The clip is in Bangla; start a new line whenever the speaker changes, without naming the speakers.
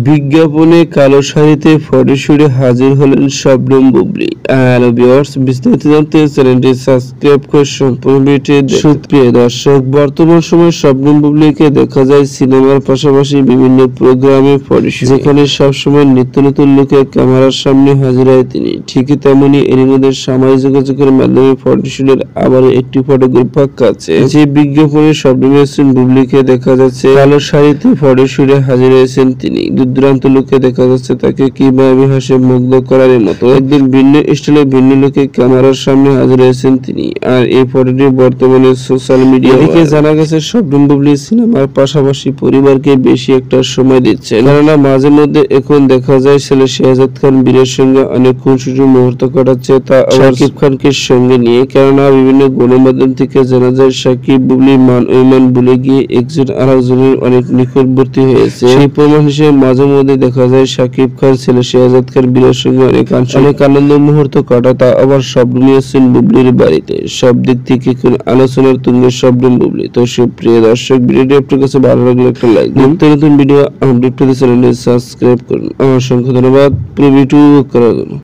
বিজ্ঞাপনে কালো শাড়িতে ফটোশুটে হাজির হলেন শবনম বুবলী। হ্যালো ভিউয়ার্স, বিস্তারিত জানতে চ্যানেলটি সাবস্ক্রাইব করে সম্পূর্ণ ভিডিওটি দেখুন। সুপ্রিয় দর্শক, বর্তমান সময়ে শবনম বুবলীকে দেখা যায় সিনেমার পাশাপাশি বিভিন্ন প্রোগ্রামে ফটোশুট, যেখানে সবসময় নিত্য নতুন লুকে ক্যামেরার সামনে হাজির হয় তিনি। ঠিকই তেমনি এরই মধ্যে সামাজিক যোগাযোগের মাধ্যমে ফটোশুটের আবার একটি ফটোগ্রাফ পাক্কা আছে। যে বিজ্ঞাপনে শবনম বুবলীকে দেখা যাচ্ছে কালো শাড়িতে ফটোশুটে হাজির হয়েছেন তিনি। দূরান্ত লোকে দেখা যাচ্ছে তাকে কিভাবে হাসে মুগ্ধ করার মতো একদিন ভিন্ন স্টাইলে ভিন্ন লোকে ক্যামেরার সামনে হাজির হয়েছেন তিনি। আর এই ফটোটি বর্তমানে সোশ্যাল মিডিয়া থেকে জানা গেছে শবনম বুবলী সিনেমার পাশাপাশি পরিবারকে বেশি একটা সময় দিচ্ছে, কেননা মাঝে মধ্যে এখন দেখা যায় ছেলে শাহজাদ খান বীরের সঙ্গে অনেক খুনসুটি মুহূর্ত কাটাচ্ছে, তা শাকিব খানকে সঙ্গে নিয়ে। কেননা বিভিন্ন গণমাধ্যম থেকে জানা যায় সাকিব বুবলী মান অভিমান ভুলে গিয়ে একজন আরেকজনের অনেক নিকটবর্তী হয়েছে। সেই প্রমাণ হিসেবে মাঝে মধ্যে দেখা যায় সাকিব খান ছেলে শাহজাদ খান বীরের সঙ্গে অনেক আনন্দ মুহূর্ত কাটাতা আবার শবনম বুবলীর বাড়িতে। সব দিক থেকে আলোচনার তুঙ্গে শবনম বুবলী। তো সুপ্রিয় দর্শক, ভিডিওটি আপনার কাছে ভালো লাগলে একটা লাইক দিন। নতুন ভিডিও আপডেট পেতে চ্যানেলটি সাবস্ক্রাইব করুন। অসংখ্য ধন্যবাদ পুরো ভিডিও করার জন্য।